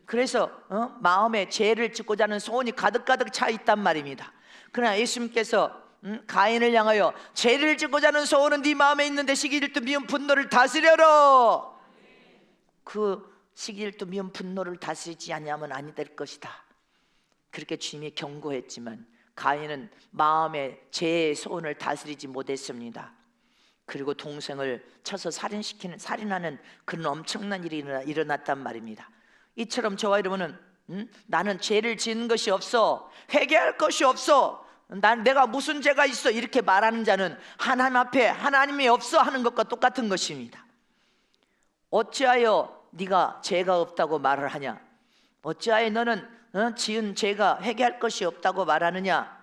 그래서 마음에 죄를 짓고자 하는 소원이 가득가득 차 있단 말입니다. 그러나 예수님께서 가인을 향하여 죄를 짓고자 하는 소원은 네 마음에 있는데 시기질투 미운 분노를 다스려라. 그 시기질투 미운 분노를 다스리지 않으면 아니 될 것이다. 그렇게 주님이 경고했지만 가인은 마음에 죄의 소원을 다스리지 못했습니다. 그리고 동생을 쳐서 살인하는 그런 엄청난 일이 일어났단 말입니다. 이처럼 저와 여러분은 나는 죄를 지은 것이 없어, 회개할 것이 없어, 내가 무슨 죄가 있어, 이렇게 말하는 자는 하나님 앞에 하나님이 없어 하는 것과 똑같은 것입니다. 어찌하여 네가 죄가 없다고 말을 하냐? 어찌하여 너는 지은 죄가 회개할 것이 없다고 말하느냐?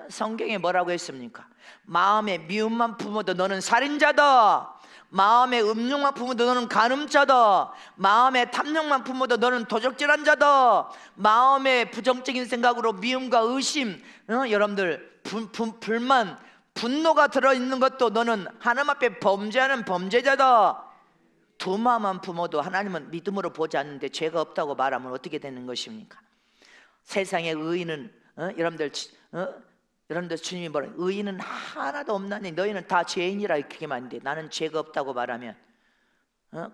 성경에 뭐라고 했습니까? 마음에 미움만 품어도 너는 살인자다. 마음에 음욕만 품어도 너는 간음자다. 마음에 탐욕만 품어도 너는 도적질한 자다. 마음에 부정적인 생각으로 미움과 의심, 여러분들 불만, 분노가 들어있는 것도 너는 하나님 앞에 범죄하는 범죄자다. 두 마음만 품어도 하나님은 믿음으로 보지 않는데 죄가 없다고 말하면 어떻게 되는 것입니까? 세상의 의인은 여러분들 주님이 뭐라, 의인은 하나도 없나니 너희는 다 죄인이라 이렇게 말하는데, 나는 죄가 없다고 말하면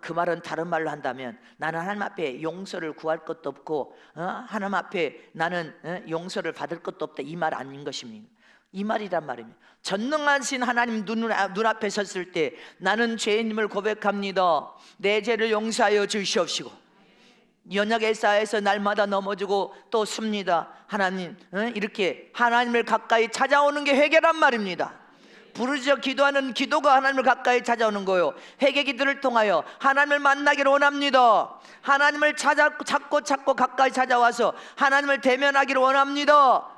그 말은 다른 말로 한다면 나는 하나님 앞에 용서를 구할 것도 없고 하나님 앞에 나는 용서를 받을 것도 없다, 이 말 아닌 것입니다. 이 말이란 말입니다. 전능하신 하나님 눈앞에 섰을 때 나는 죄인임을 고백합니다. 내 죄를 용서하여 주시옵시고, 연약에 쌓여서 날마다 넘어지고 또 씁니다. 하나님, 이렇게 하나님을 가까이 찾아오는 게 회개란 말입니다. 부르짖어 기도하는 기도가 하나님을 가까이 찾아오는 거예요. 회개 기도를 통하여 하나님을 만나기를 원합니다. 하나님을 찾고 가까이 찾아와서 하나님을 대면하기를 원합니다.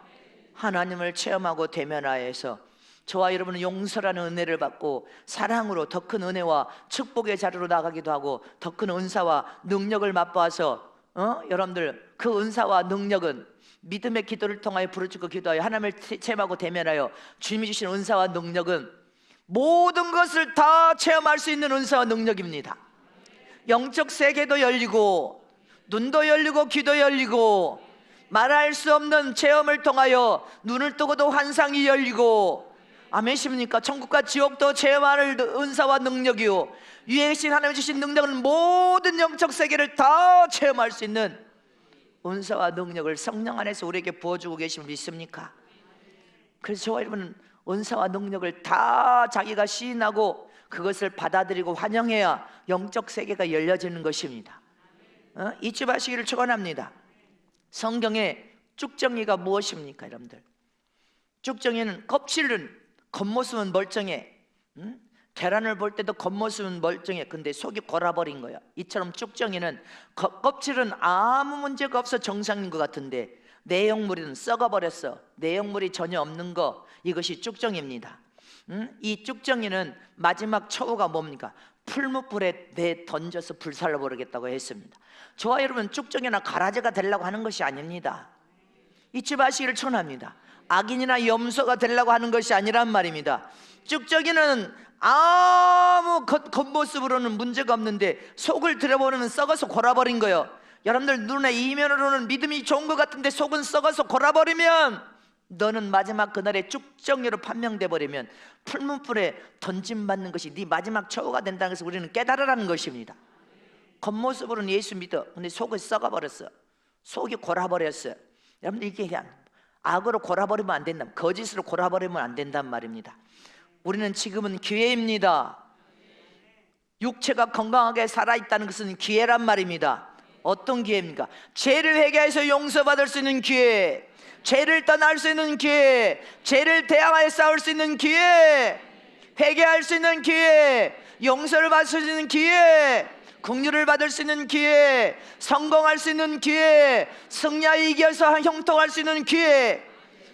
하나님을 체험하고 대면하여서 저와 여러분은 용서라는 은혜를 받고 사랑으로 더 큰 은혜와 축복의 자리로 나가기도 하고 더 큰 은사와 능력을 맛보아서 여러분들 그 은사와 능력은 믿음의 기도를 통하여 부르짖고 기도하여 하나님을 체험하고 대면하여 주님이 주신 은사와 능력은 모든 것을 다 체험할 수 있는 은사와 능력입니다. 영적 세계도 열리고 눈도 열리고 귀도 열리고 말할 수 없는 체험을 통하여 눈을 뜨고도 환상이 열리고, 아멘십니까? 천국과 지옥도 체험할 은사와 능력이요, 위에 계신 하나님 주신 능력은 모든 영적 세계를 다 체험할 수 있는 은사와 능력을 성령 안에서 우리에게 부어주고 계심을 믿습니까? 그래서 저와 여러분은 은사와 능력을 다 자기가 시인하고 그것을 받아들이고 환영해야 영적 세계가 열려지는 것입니다. 잊지 마시기를 축원합니다. 성경의 쭉정이가 무엇입니까, 여러분들? 쭉정이는 겉모습은 멀쩡해. 계란을 볼 때도 겉모습은 멀쩡해. 근데 속이 골아버린 거야. 이처럼 쭉정이는 껍질은 아무 문제가 없어 정상인 것 같은데 내용물은 썩어버렸어. 내용물이 전혀 없는 거, 이것이 쭉정이입니다. 이 쭉정이는 마지막 처우가 뭡니까? 풀무불에 던져서 불살라 버리겠다고 했습니다. 저와 여러분 쭉정이나 가라지가 되려고 하는 것이 아닙니다. 잊지 마시기를 축원합니다. 악인이나 염소가 되려고 하는 것이 아니란 말입니다. 쭉정이는 아무 겉모습으로는 문제가 없는데 속을 들여보면 썩어서 골아버린 거예요. 여러분들 눈에 이면으로는 믿음이 좋은 것 같은데 속은 썩어서 골아버리면 너는 마지막 그날에 쭉정이로 판명돼 버리면 풀문불에 던짐받는 것이 네 마지막 처우가 된다는 것을 우리는 깨달으라는 것입니다. 겉모습으로는 예수 믿어. 근데 속이 썩어버렸어. 속이 골아버렸어요. 여러분들 이게 그냥 악으로 골아버리면 안 된다, 거짓으로 골아버리면 안 된단 말입니다. 우리는 지금은 기회입니다. 육체가 건강하게 살아있다는 것은 기회란 말입니다. 어떤 기회입니까? 죄를 회개해서 용서받을 수 있는 기회, 죄를 떠날 수 있는 기회, 죄를 대항하여 싸울 수 있는 기회, 회개할 수 있는 기회, 용서를 받을 수 있는 기회, 긍휼을 받을 수 있는 기회, 성공할 수 있는 기회, 승리하여 이겨서 형통할 수 있는 기회,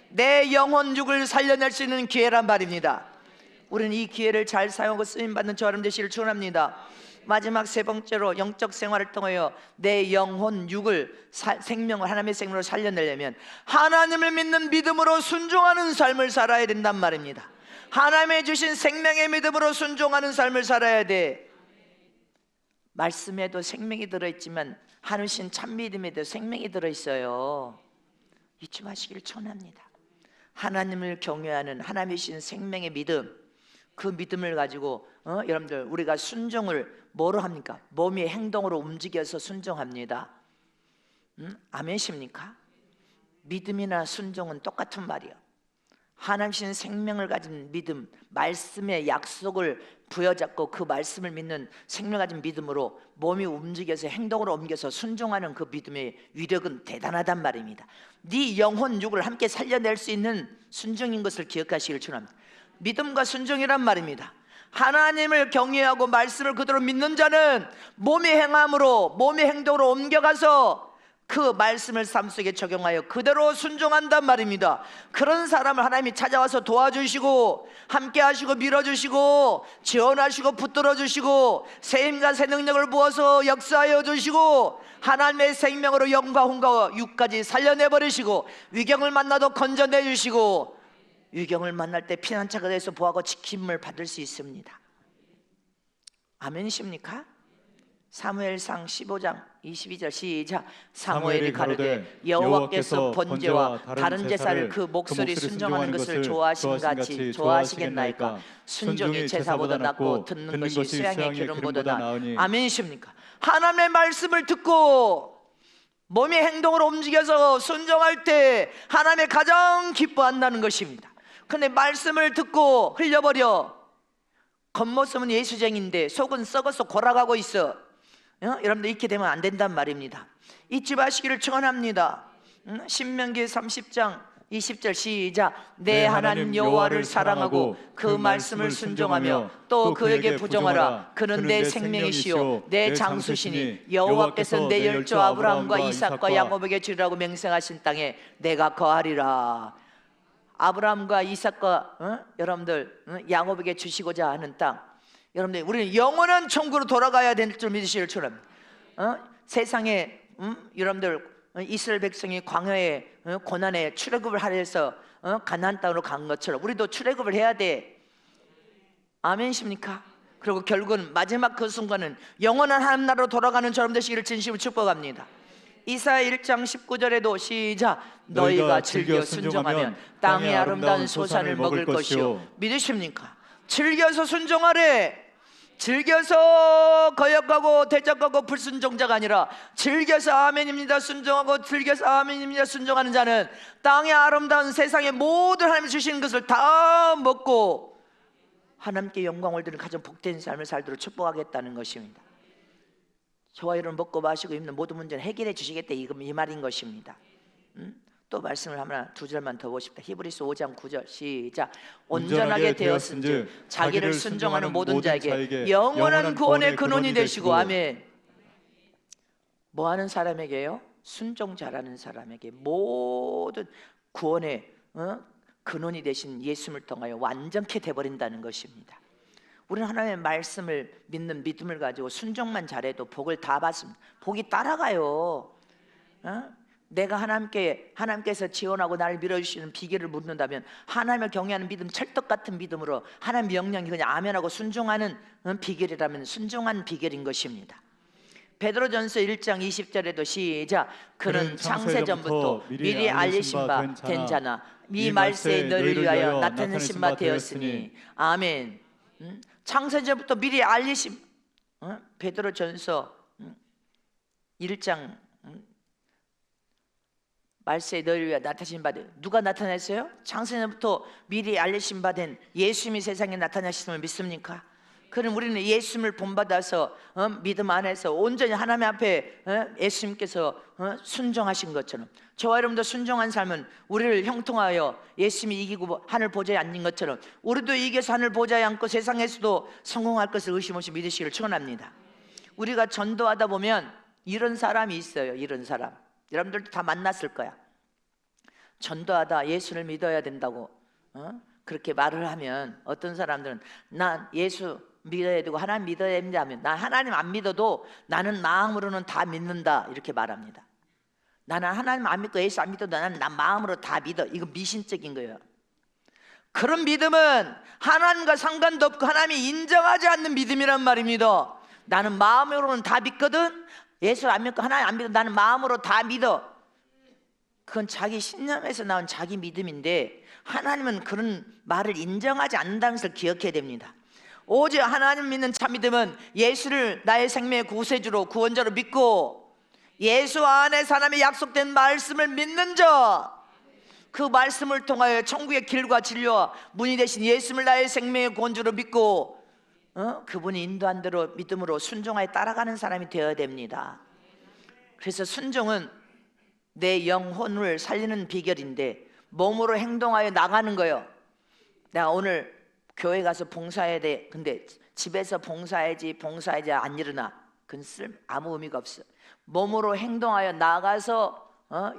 내 영혼 육을 살려낼 수 있는 기회란 말입니다. 우리는 이 기회를 잘 사용하고 쓰임받는 저와 여러분 되시기를 축원합니다. 마지막 세 번째로 영적 생활을 통하여 내 영혼 육을 생명을 하나님의 생명으로 살려내려면 하나님을 믿는 믿음으로 순종하는 삶을 살아야 된단 말입니다. 하나님의 주신 생명의 믿음으로 순종하는 삶을 살아야 돼. 말씀에도 생명이 들어있지만 하늘신 참믿음에도 생명이 들어있어요. 잊지 마시기를 축원합니다. 하나님을 경외하는 하나님이 주신 생명의 믿음, 그 믿음을 가지고 여러분들 우리가 순종을 뭐로 합니까? 몸의 행동으로 움직여서 순종합니다. 아멘십니까? 믿음이나 순종은 똑같은 말이에요. 하나님 주신 생명을 가진 믿음, 말씀의 약속을 부여잡고 그 말씀을 믿는 생명을 가진 믿음으로 몸이 움직여서 행동으로 옮겨서 순종하는 그 믿음의 위력은 대단하단 말입니다. 네 영혼 육을 함께 살려낼 수 있는 순종인 것을 기억하시길 축원합니다. 믿음과 순종이란 말입니다. 하나님을 경외하고 말씀을 그대로 믿는 자는 몸의 행함으로, 몸의 행동으로 옮겨가서 그 말씀을 삶 속에 적용하여 그대로 순종한단 말입니다. 그런 사람을 하나님이 찾아와서 도와주시고 함께 하시고 밀어주시고 지원하시고 붙들어주시고 새 힘과 새 능력을 부어서 역사하여 주시고 하나님의 생명으로 영과 혼과 육까지 살려내버리시고 위경을 만나도 건져내 주시고 위경을 만날 때 피난처가 돼서 보호하고 지킴을 받을 수 있습니다. 아멘이십니까? 사무엘상 15장 22절 시작. 사무엘이 가로되 여호와께서 번제와 다른 제사를 그 목소리 순종하는 것을 좋아하신 같이 좋아하시겠나이까? 순종이 제사보다 낫고 듣는 것이 수양의 기름보다 나으니. 아멘이십니까? 하나님의 말씀을 듣고 몸의 행동으로 움직여서 순종할 때 하나님의 가장 기뻐한다는 것입니다. 근데 말씀을 듣고 흘려버려 겉모습은 예수쟁인데 속은 썩어서 골아가고 있어. 여러분들 이렇게 되면 안 된단 말입니다. 잊지 마시기를 축원합니다. 신명기 30장 20절 시작. 내 하나님 여호와를 사랑하고 그 말씀을 순종하며 또 그에게 부정하라. 그는 내 생명이시요 내 장수시니 여호와께서 내 열조 아브라함과 이삭과 야곱에게 주리라고 맹세하신 땅에 내가 거하리라. 아브라함과 이삭과 여러분들 야곱에게 주시고자 하는 땅, 여러분들 우리는 영원한 천국으로 돌아가야 될 줄 믿으시길 축원합니다. 세상에 여러분들 이스라엘 백성이 광야에 고난에 출애굽을 하려 해서 가나안 땅으로 간 것처럼 우리도 출애굽을 해야 돼. 아멘이십니까? 그리고 결국은 마지막 그 순간은 영원한 하나님 나라로 돌아가는 저럼 되시기를 진심으로 축복합니다. 이사야 1장 19절에도 시작. 너희가 즐겨 순종하면 땅의 아름다운 소산을 먹을 것이요. 믿으십니까? 즐겨서 순종하래. 즐겨서 거역하고 대적하고 불순종자가 아니라 즐겨서 아멘입니다 순종하고 즐겨서 아멘입니다 순종하는 자는 땅의 아름다운 세상의 모든 하나님이 주시는 것을 다 먹고 하나님께 영광을 드리는 가장 복된 삶을 살도록 축복하겠다는 것입니다. 저와 여러분 먹고 마시고 입는 모든 문제는 해결해 주시겠다, 이 말인 것입니다. 또 말씀을 하나 두 절만 더 보십시다. 히브리서 5장 9절 시작. 온전하게 되었은즉 자기를 순종하는 모든 자에게 영원한 구원의 근원이 되시고. 아멘. 뭐 하는 사람에게요? 순종 잘하는 사람에게 모든 구원의 근원이 되신 예수님을 통하여 완전케 돼버린다는 것입니다. 우리는 하나님의 말씀을 믿는 믿음을 가지고 순종만 잘해도 복을 다 받습니다. 복이 따라가요. 내가 하나님께서 지원하고 나를 밀어주시는 비결을 묻는다면 하나님을 경외하는 믿음, 찰떡 같은 믿음으로 하나님 명령이 그냥 아멘하고 순종하는 비결이라면 순종한 비결인 것입니다. 베드로전서 1장 20절에도 시작. 그는 창세전부터 미리 알리신 바 된 자나 이 말세에 너희를 위하여 나타내신 바 되었으니. 아멘. 창세전부터 미리 알리신 베드로전서 1장 말세에 너희를 위하여 나타내신 바 된, 누가 나타냈어요? 창세전부터 미리 알리신 바 된 예수님이 세상에 나타나시음을 믿습니까? 그럼 우리는 예수님을 본받아서 믿음 안에서 온전히 하나님 앞에 예수님께서 순종하신 것처럼 저와 여러분도 순종한 삶은 우리를 형통하여 예수님이 이기고 하늘 보좌에 앉는 것처럼 우리도 이겨서 하늘 보좌에 앉고 세상에서도 성공할 것을 의심 없이 믿으시기를 축원합니다. 우리가 전도하다 보면 이런 사람이 있어요. 이런 사람 여러분들도 다 만났을 거야. 전도하다 예수를 믿어야 된다고 그렇게 말을 하면 어떤 사람들은 난 예수 믿어야 되고 하나님 믿어야 됩니다 하면 난 하나님 안 믿어도 나는 마음으로는 다 믿는다 이렇게 말합니다. 나는 하나님 안 믿고 예수 안 믿어도 나는 마음으로 다 믿어. 이거 미신적인 거예요. 그런 믿음은 하나님과 상관도 없고 하나님이 인정하지 않는 믿음이란 말입니다. 나는 마음으로는 다 믿거든. 예수 안 믿고 하나님 안 믿어 나는 마음으로 다 믿어. 그건 자기 신념에서 나온 자기 믿음인데 하나님은 그런 말을 인정하지 않는다는 것을 기억해야 됩니다. 오직 하나님 믿는 참 믿음은 예수를 나의 생명의 구세주로 구원자로 믿고 예수 안에 사람의 약속된 말씀을 믿는 자, 그 말씀을 통하여 천국의 길과 진리와 문이 되신 예수를 나의 생명의 구원주로 믿고 그분이 인도한 대로 믿음으로 순종하여 따라가는 사람이 되어야 됩니다. 그래서 순종은 내 영혼을 살리는 비결인데 몸으로 행동하여 나가는 거예요. 내가 오늘 교회 가서 봉사해야 돼. 근데 집에서 봉사해야지 안 일어나. 그건 아무 의미가 없어. 몸으로 행동하여 나가서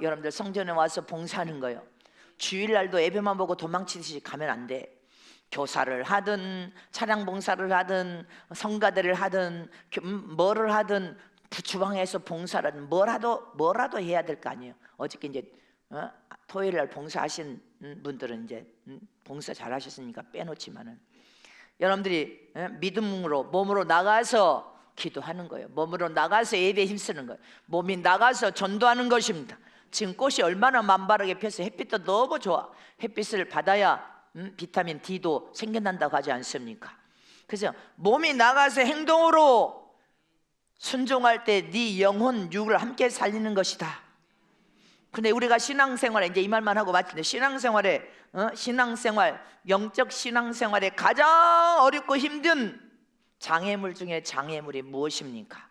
여러분들 성전에 와서 봉사하는 거예요. 주일날도 예배만 보고 도망치듯이 가면 안 돼. 교사를 하든 차량 봉사를 하든 성가대를 하든 뭐를 하든 주방에서 봉사를 하든 뭐라도 해야 될 거 아니에요. 어저께 이제 토요일날 봉사하신 분들은 이제 봉사 잘하셨으니까 빼놓지만은 여러분들이 믿음으로 몸으로 나가서 기도하는 거예요. 몸으로 나가서 예배에 힘쓰는 거예요. 몸이 나가서 전도하는 것입니다. 지금 꽃이 얼마나 만발하게 펴서 햇빛도 너무 좋아. 햇빛을 받아야 비타민 D도 생겨난다고 하지 않습니까? 그래서 몸이 나가서 행동으로 순종할 때 네 영혼 육을 함께 살리는 것이다. 근데 우리가 신앙생활에 이제 이 말만 하고 마치는데 신앙생활 영적 신앙생활에 가장 어렵고 힘든 장애물 중에 장애물이 무엇입니까?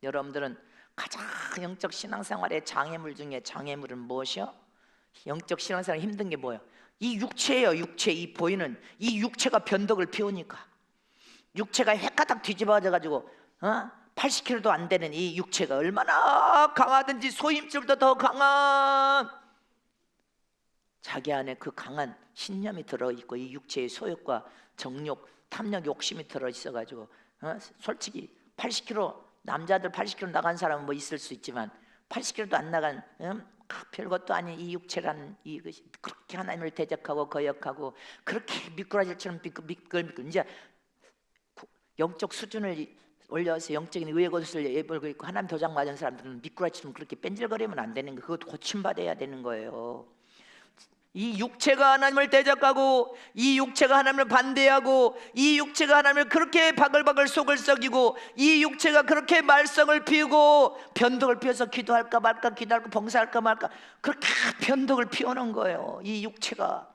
여러분들은 가장 영적 신앙생활의 장애물 중에 장애물은 무엇이요? 영적 신앙생활 힘든 게 뭐예요? 이 육체예요. 육체, 이 보이는 이 육체가 변덕을 피우니까 육체가 헷가닥 뒤집어져 가지고 80kg도 안 되는 이 육체가 얼마나 강하든지 소임줄도 더 강한 자기 안에 그 강한 신념이 들어있고 이 육체의 소욕과 정욕, 탐욕, 욕심이 들어있어가지고 솔직히 80kg 남자들 80kg 나간 사람은 뭐 있을 수 있지만 80kg도 안 나간 별것도 아닌 이 육체라는 이것이 그렇게 하나님을 대적하고 거역하고 그렇게 미꾸라지처럼 미끌미끌 이제 영적 수준을 올려서 영적인 의의 것을 예벌고 있고 하나님 도장 맞은 사람들은 미꾸라지처럼 그렇게 뺀질거리면 안 되는 거예요. 그것도 고침받아야 되는 거예요. 이 육체가 하나님을 대적하고 이 육체가 하나님을 반대하고 이 육체가 하나님을 그렇게 바글바글 속을 썩이고 이 육체가 그렇게 말썽을 피우고 변덕을 피워서 기도할까 말까 기도할까 봉사할까 말까 그렇게 변덕을 피우는 거예요. 이 육체가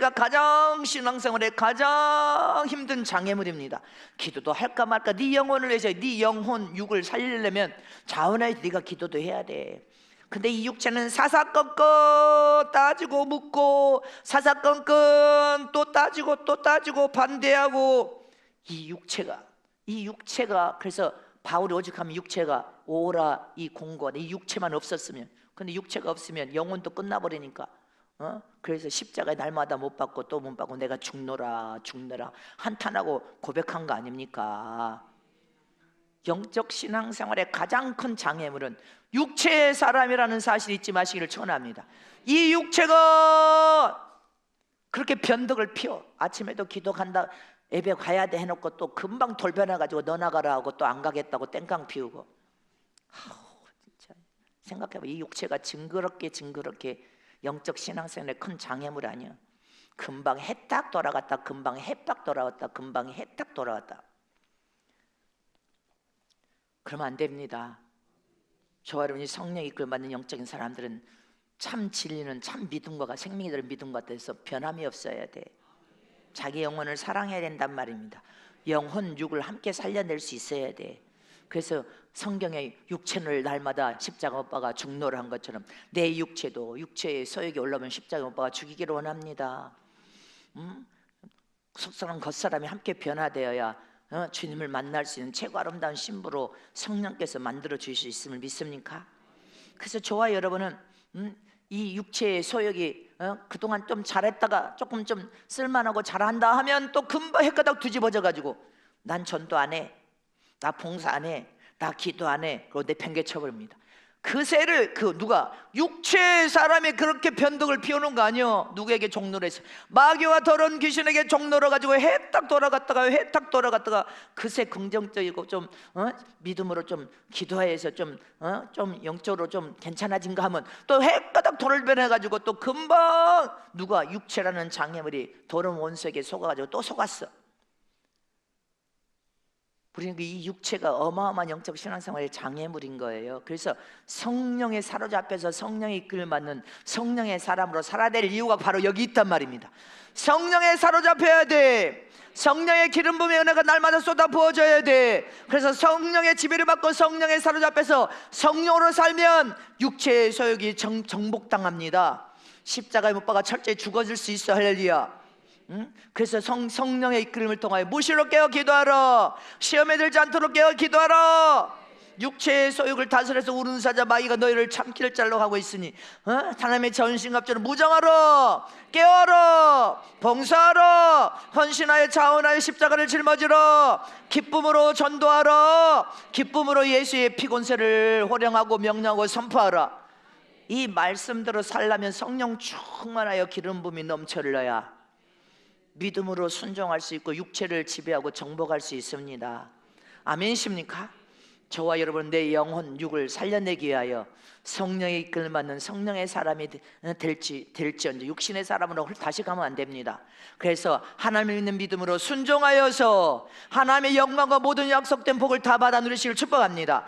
가장 신앙생활에 가장 힘든 장애물입니다. 기도도 할까 말까 네 영혼을 위해서 네 영혼 육을 살리려면 자원해서 네가 기도도 해야 돼. 근데 이 육체는 사사건건 따지고 묻고 사사건건 또 따지고 반대하고 이 육체가 그래서 바울이 오죽하면 육체가 오라 이 공고하다 이 육체만 없었으면 근데 육체가 없으면 영혼도 끝나버리니까 그래서 십자가에 날마다 못 받고 또 못 받고 내가 죽노라 한탄하고 고백한 거 아닙니까? 영적 신앙생활의 가장 큰 장애물은 육체의 사람이라는 사실을 잊지 마시기를 축원합니다. 이 육체가 그렇게 변덕을 피워 아침에도 기도 간다 예배 가야 돼 해놓고 또 금방 돌변해가지고 너 나가라 하고 또 안 가겠다고 땡깡 피우고 진짜 생각해봐. 이 육체가 징그럽게 영적 신앙생활의 큰 장애물 아니야. 금방 해딱 돌아갔다 금방 해딱 돌아왔다 금방 해딱 돌아왔다. 그러면 안 됩니다. 저와 여러분이 성령 이끌받는 영적인 사람들은 참 진리는 참 믿음과 생명이 되는 믿음과 돼서 변함이 없어야 돼. 자기 영혼을 사랑해야 된단 말입니다. 영혼 육을 함께 살려낼 수 있어야 돼. 그래서 성경에 육체를 날마다 십자가 못 박아 죽노를 한 것처럼 내 육체도 육체의 소욕이 올라오면 십자가 못 박아 죽이기를 원합니다. 속사람 겉사람이 함께 변화되어야 주님을 만날 수 있는 최고 아름다운 신부로 성령께서 만들어 주실 수 있음을 믿습니까? 그래서 저와 여러분은 이 육체의 소욕이 그동안 좀 잘했다가 조금 좀 쓸만하고 잘한다 하면 또 금방 헷가닥 뒤집어져 가지고 난 전도 안 해, 나 봉사 안 해, 나 기도 안 해 그러고 내팽개쳐버립니다. 그 새를 누가 육체의 사람이 그렇게 변덕을 피우는 거 아니요. 누구에게 종노를 했어? 마귀와 더러운 귀신에게 종노를 가지고 해딱 돌아갔다가 그새 긍정적이고 좀 믿음으로 좀 기도해서 좀 영적으로 좀 괜찮아진가 하면 또 해가닥 돌변해가지고 또 금방 누가 육체라는 장애물이 더러운 원수에게 속아가지고 또 속았어. 우리는 이 육체가 어마어마한 영적 신앙생활의 장애물인 거예요. 그래서 성령에 사로잡혀서 성령의 이끌을 받는 성령의 사람으로 살아야 될 이유가 바로 여기 있단 말입니다. 성령에 사로잡혀야 돼. 성령의 기름 부음의 은혜가 날마다 쏟아 부어져야 돼. 그래서 성령의 지배를 받고 성령에 사로잡혀서 성령으로 살면 육체의 소욕이 정복당합니다. 십자가에 못 박아 철저히 죽어질 수 있어. 할렐루야. 그래서 성령의 이끌음을 통하여 무시로 깨어 기도하라. 시험에 들지 않도록 깨어 기도하라. 육체의 소욕을 다스려서 우는 사자 마귀가 너희를 참기를 잘로 하고 있으니 하나님의 전신갑주로 무정하라. 깨어라. 봉사하라. 헌신하여 자원하여 십자가를 짊어지라. 기쁨으로 전도하라. 기쁨으로 예수의 피곤세를 호령하고 명령하고 선포하라. 이 말씀대로 살려면 성령 충만하여 기름 부음이 넘쳐 흘러야 믿음으로 순종할 수 있고 육체를 지배하고 정복할 수 있습니다. 아멘이십니까? 저와 여러분 내 영혼 육을 살려내기 위하여 성령의 이끌을 받는 성령의 사람이 될지언정 육신의 사람으로 다시 가면 안 됩니다. 그래서 하나님을 믿는 믿음으로 순종하여서 하나님의 영광과 모든 약속된 복을 다 받아 누리시길 축복합니다.